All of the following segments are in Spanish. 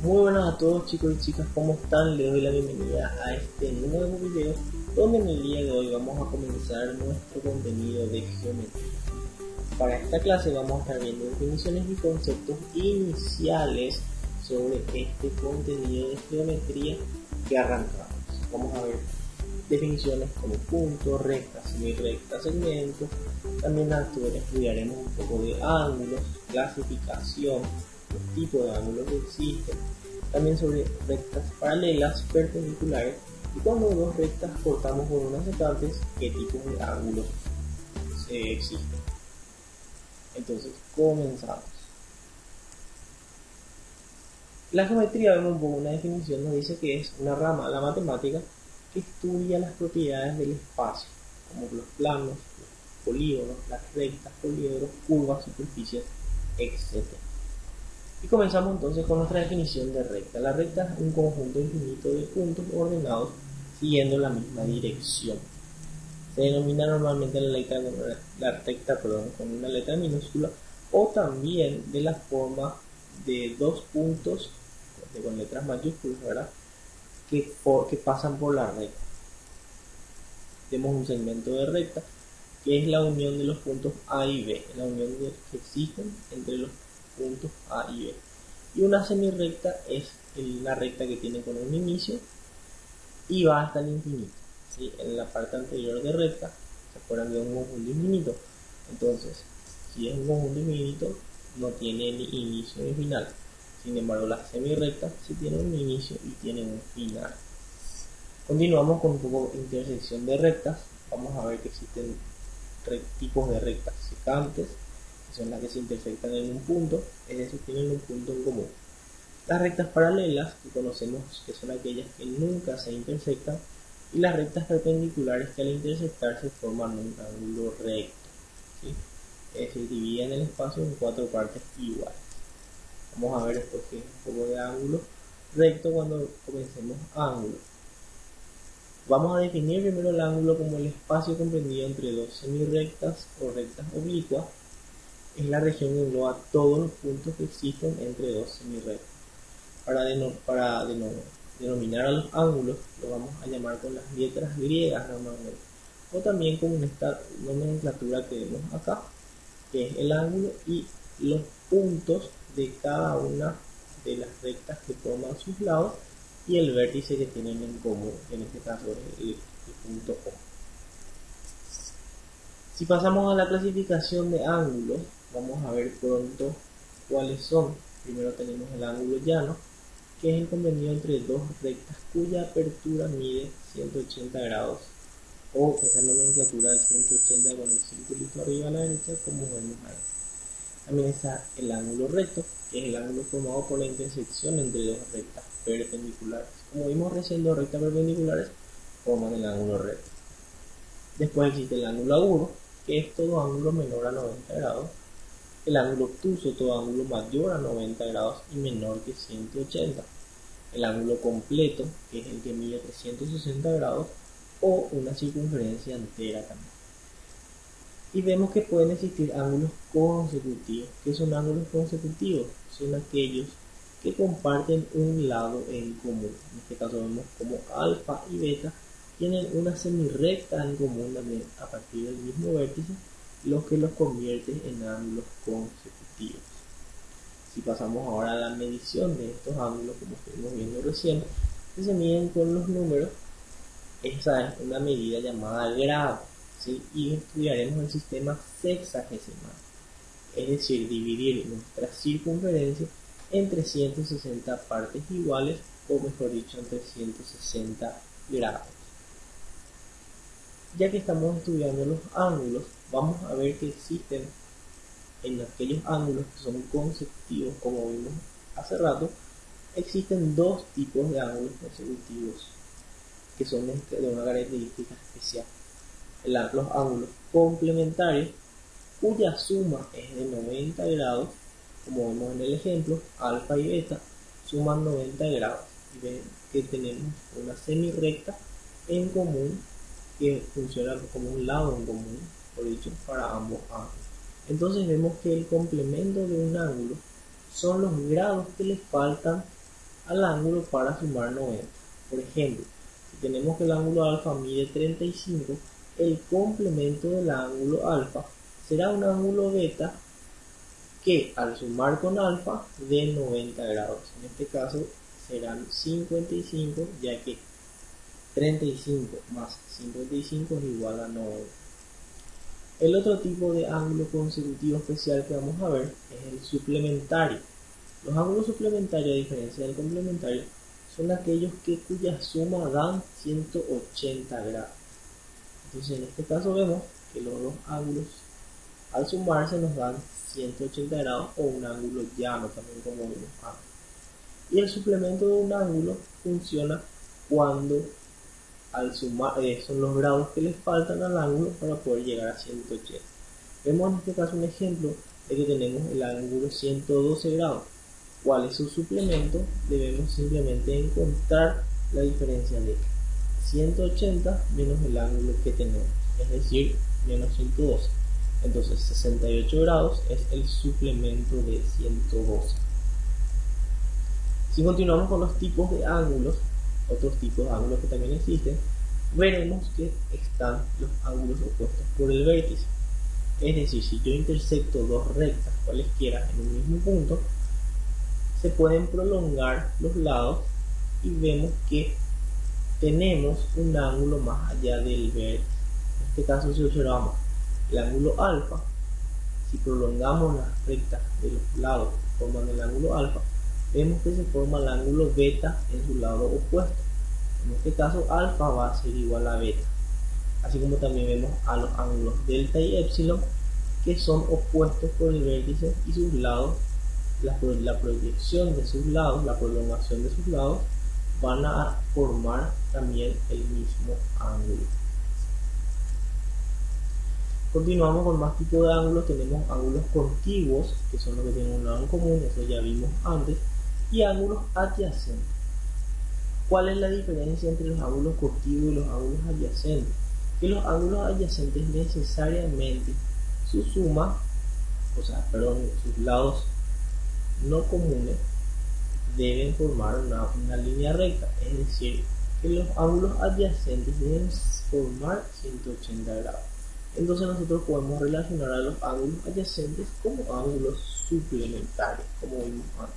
Muy buenas a todos chicos y chicas, ¿cómo están? Les doy la bienvenida a este nuevo video donde en el día de hoy vamos a comenzar nuestro contenido de geometría. Para esta clase vamos a estar viendo definiciones y conceptos iniciales sobre este contenido de geometría que arrancamos. Vamos a ver definiciones como puntos, rectas, semirectas, segmentos. También estudiaremos un poco de ángulos, clasificación, los tipos de ángulos que existen, también sobre rectas paralelas, perpendiculares, y cuando dos rectas cortamos con unas secantes, qué tipos de ángulos existen. Entonces, comenzamos. La geometría, vemos un poco una definición, nos dice que es una rama de la matemática que estudia las propiedades del espacio, como los planos, los polígonos, las rectas, poliedros, curvas, superficies, etc. Y comenzamos entonces con nuestra definición de recta. La recta es un conjunto infinito de puntos ordenados siguiendo la misma dirección. Se denomina normalmente la recta con una letra minúscula, o también de la forma de dos puntos con letras mayúsculas, ¿verdad? Que pasan por la recta. Tenemos un segmento de recta que es la unión de los puntos A y B, la unión que existen entre los puntos A y B. Y una semirecta es la recta que tiene con un inicio y va hasta el infinito. ¿Sí? En la parte anterior de recta, se acuerdan de un conjunto infinito. Entonces, si es un conjunto infinito, no tiene ni inicio ni final. Sin embargo, la semirecta sí tiene un inicio y tiene un final. Continuamos con un poco de intersección de rectas. Vamos a ver que existen tipos de rectas secantes, que son las que se intersectan en un punto, es decir, tienen un punto en común. Las rectas paralelas, que conocemos que son aquellas que nunca se intersectan, y las rectas perpendiculares, que al intersectarse forman un ángulo recto, ¿sí? Es decir, dividen el espacio en cuatro partes iguales. Vamos a ver esto que es un poco de ángulo recto cuando comencemos ángulo. Vamos a definir primero el ángulo como el espacio comprendido entre dos semirectas o rectas oblicuas. Es la región que engloba todos los puntos que existen entre dos semirectas. Para denominar a los ángulos, lo vamos a llamar con las letras griegas normalmente, o también con esta nomenclatura que vemos acá, que es el ángulo y los puntos de cada una de las rectas que forman sus lados y el vértice que tienen en común, en este caso es el punto O. Si pasamos a la clasificación de ángulos, vamos a ver pronto cuáles son. Primero tenemos el ángulo llano, que es el comprendido entre dos rectas cuya apertura mide 180 grados, o esa nomenclatura de 180 con el circulito arriba a la derecha, como vemos ahí. También está el ángulo recto, que es el ángulo formado por la intersección entre dos rectas perpendiculares. Como vimos recién, dos rectas perpendiculares forman el ángulo recto. Después existe el ángulo agudo, que es todo ángulo menor a 90 grados. El ángulo obtuso, todo ángulo mayor a 90 grados y menor que 180. El ángulo completo, que es el que mide 360 grados, o una circunferencia entera también. Y vemos que pueden existir ángulos consecutivos. ¿Qué son ángulos consecutivos? Son aquellos que comparten un lado en común. En este caso vemos como alfa y beta tienen una semirecta en común también a partir del mismo vértice, lo que los convierte en ángulos consecutivos. Si pasamos ahora a la medición de estos ángulos, como estuvimos viendo recién, que se miden con los números, esa es una medida llamada grado, ¿sí? Y estudiaremos el sistema sexagesimal, es decir, dividir nuestra circunferencia en 360 partes iguales, o mejor dicho, en 360 grados. Ya que estamos estudiando los ángulos, vamos a ver que existen en aquellos ángulos que son consecutivos, como vimos hace rato, existen dos tipos de ángulos consecutivos que son de una característica especial. Los ángulos complementarios, cuya suma es de 90 grados, como vemos en el ejemplo, alfa y beta suman 90 grados, y ven que tenemos una semirecta en común que funciona como un lado en común, por dicho, para ambos ángulos. Entonces vemos que el complemento de un ángulo son los grados que le faltan al ángulo para sumar 90. Por ejemplo, si tenemos que el ángulo alfa mide 35, el complemento del ángulo alfa será un ángulo beta que al sumar con alfa de 90 grados. En este caso serán 55, ya que 35 más 55 es igual a 90. El otro tipo de ángulo consecutivo especial que vamos a ver es el suplementario. Los ángulos suplementarios, a diferencia del complementario, son aquellos cuya suma dan 180 grados. Entonces en este caso vemos que los dos ángulos al sumarse nos dan 180 grados o un ángulo llano también, como vimos antes. Y el suplemento de un ángulo funciona cuando al sumar son los grados que les faltan al ángulo para poder llegar a 180. Vemos en este caso un ejemplo de que tenemos el ángulo 112 grados. ¿Cuál es su suplemento? Debemos simplemente encontrar la diferencia de 180 menos el ángulo que tenemos, es decir, menos 112. Entonces 68 grados es el suplemento de 112. Si continuamos con los tipos de ángulos, otros tipos de ángulos que también existen, veremos que están los ángulos opuestos por el vértice. Es decir, si yo intersecto dos rectas cualesquiera en un mismo punto, se pueden prolongar los lados y vemos que tenemos un ángulo más allá del vértice. En este caso, si observamos el ángulo alfa, si prolongamos las rectas de los lados que forman el ángulo alfa, vemos que se forma el ángulo beta en su lado opuesto. En este caso, alfa va a ser igual a beta. Así como también vemos a los ángulos delta y epsilon, que son opuestos por el vértice, y sus lados, la proyección de sus lados, la prolongación de sus lados, van a formar también el mismo ángulo. Continuamos con más tipos de ángulos. Tenemos ángulos contiguos, que son los que tienen un lado en común, eso ya vimos antes, y ángulos adyacentes. ¿Cuál es la diferencia entre los ángulos contiguos y los ángulos adyacentes? Que los ángulos adyacentes necesariamente su suma, sus lados no comunes deben formar una línea recta, es decir, que los ángulos adyacentes deben formar 180 grados. Entonces nosotros podemos relacionar a los ángulos adyacentes como ángulos suplementarios, como vimos antes.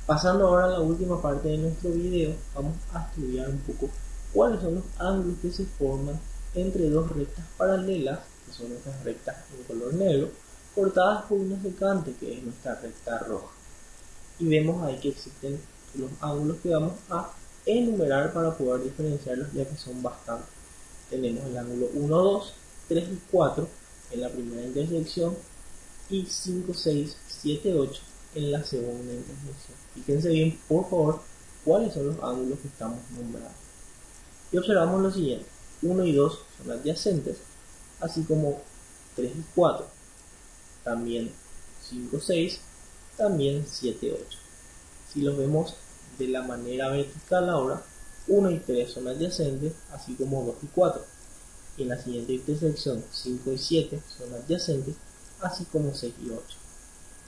Pasando ahora a la última parte de nuestro video, vamos a estudiar un poco cuáles son los ángulos que se forman entre dos rectas paralelas, que son estas rectas en color negro, cortadas por una secante, que es nuestra recta roja. Y vemos ahí que existen los ángulos que vamos a enumerar para poder diferenciarlos, ya que son bastantes. Tenemos el ángulo 1, 2, 3 y 4 en la primera intersección y 5, 6, 7, 8 en la segunda intersección. Fíjense bien, por favor, cuáles son los ángulos que estamos nombrando. Y observamos lo siguiente: 1 y 2 son adyacentes, así como 3 y 4, también 5, 6, también 7, 8. Si los vemos de la manera vertical ahora, 1 y 3 son adyacentes, así como 2 y 4. Y en la siguiente intersección, 5 y 7 son adyacentes, así como 6 y 8.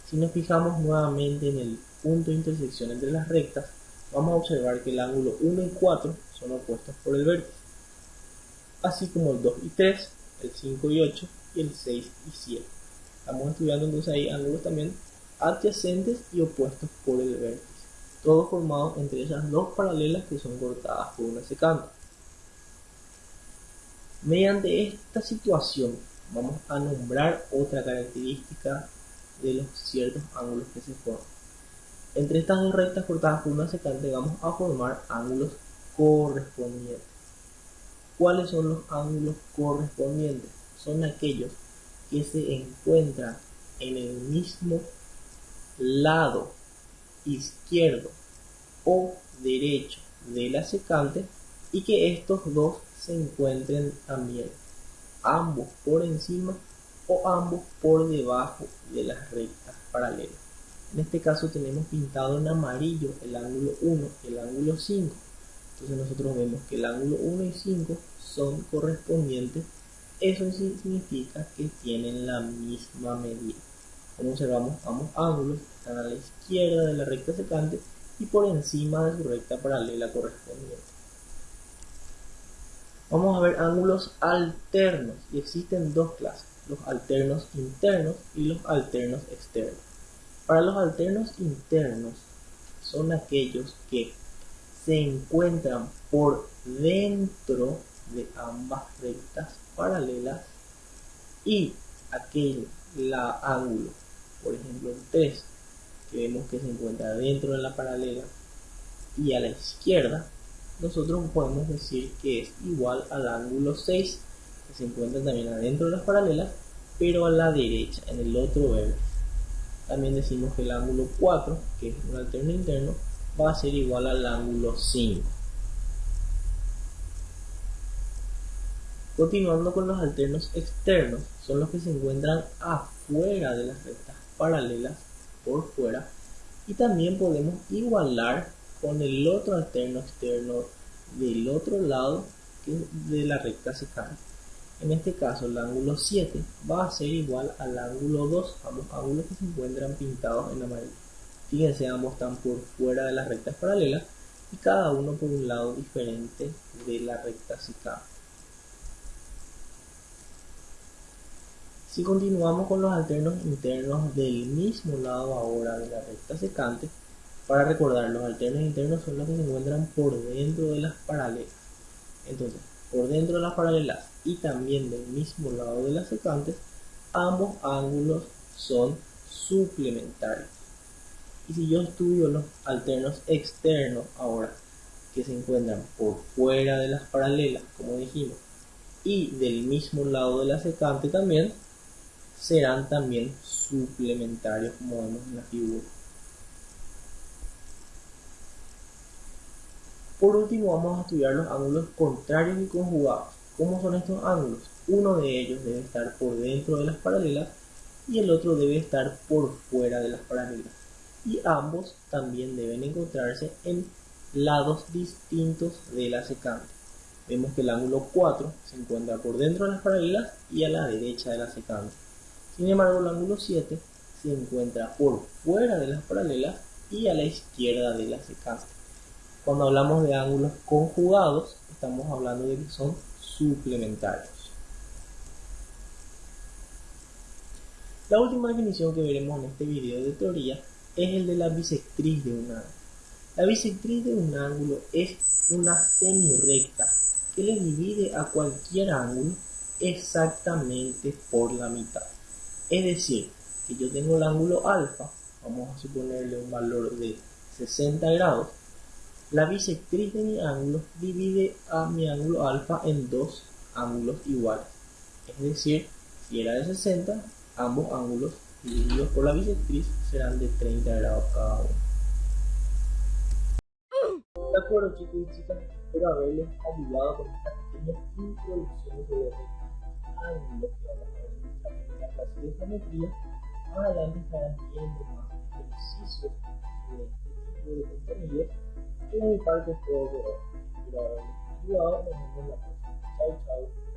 Si nos fijamos nuevamente en el punto de intersección entre las rectas, vamos a observar que el ángulo 1 y 4 son opuestos por el vértice, así como el 2 y 3, el 5 y 8 y el 6 y 7. Estamos estudiando entonces ahí ángulos también adyacentes y opuestos por el vértice, todos formados entre esas dos paralelas que son cortadas por una secante. Mediante esta situación vamos a nombrar otra característica de los ciertos ángulos que se forman. Entre estas dos rectas cortadas por una secante vamos a formar ángulos correspondientes. ¿Cuáles son los ángulos correspondientes? Son aquellos que se encuentran en el mismo lado izquierdo o derecho de la secante y que estos dos se encuentren también ambos por encima o ambos por debajo de las rectas paralelas. En este caso tenemos pintado en amarillo el ángulo 1 y el ángulo 5. Entonces nosotros vemos que el ángulo 1 y 5 son correspondientes. Eso significa que tienen la misma medida. Como observamos, ambos ángulos están a la izquierda de la recta secante y por encima de su recta paralela correspondiente. Vamos a ver ángulos alternos, y existen dos clases, los alternos internos y los alternos externos. Para los alternos internos son aquellos que se encuentran por dentro de ambas rectas paralelas y aquel ángulo, por ejemplo 3, que vemos que se encuentra dentro de la paralela y a la izquierda, nosotros podemos decir que es igual al ángulo 6, que se encuentra también adentro de las paralelas, pero a la derecha, en el otro vértice. También decimos que el ángulo 4, que es un alterno interno, va a ser igual al ángulo 5. Continuando con los alternos externos, son los que se encuentran afuera de las rectas paralelas, por fuera, y también podemos igualar con el otro alterno externo del otro lado que de la recta secante. En este caso el ángulo 7 va a ser igual al ángulo 2, ambos ángulos que se encuentran pintados en amarillo. Fíjense, ambos están por fuera de las rectas paralelas y cada uno por un lado diferente de la recta secante. Si continuamos con los alternos internos del mismo lado ahora de la recta secante, para recordar, los alternos internos son los que se encuentran por dentro de las paralelas. Entonces, por dentro de las paralelas y también del mismo lado de las secantes, ambos ángulos son suplementarios. Y si yo estudio los alternos externos ahora, que se encuentran por fuera de las paralelas, como dijimos, y del mismo lado de la secante también, serán también suplementarios, como vemos en la figura. Por último, vamos a estudiar los ángulos contrarios y conjugados. ¿Cómo son estos ángulos? Uno de ellos debe estar por dentro de las paralelas y el otro debe estar por fuera de las paralelas. Y ambos también deben encontrarse en lados distintos de la secante. Vemos que el ángulo 4 se encuentra por dentro de las paralelas y a la derecha de la secante. Sin embargo, el ángulo 7 se encuentra por fuera de las paralelas y a la izquierda de la secante. Cuando hablamos de ángulos conjugados, estamos hablando de que son suplementarios. La última definición que veremos en este video de teoría es el de la bisectriz de un ángulo. La bisectriz de un ángulo es una semirrecta que le divide a cualquier ángulo exactamente por la mitad. Es decir, que yo tengo el ángulo alfa, vamos a suponerle un valor de 60 grados, la bisectriz de mi ángulo divide a mi ángulo alfa en dos ángulos iguales. Es decir, si era de 60, ambos ángulos divididos por la bisectriz serán de 30 grados cada uno. De acuerdo, chicos y chicas, espero haberles ayudado con esta pequeña introducción sobre ángulos que vamos a ver en nuestra clase de geometría. Más adelante estarán viendo más ejercicios de este tipo de contenidos. Y de mi parte es todo por hoy. Espero haberles ayudado. Nos vemos la próxima. Chao, chao.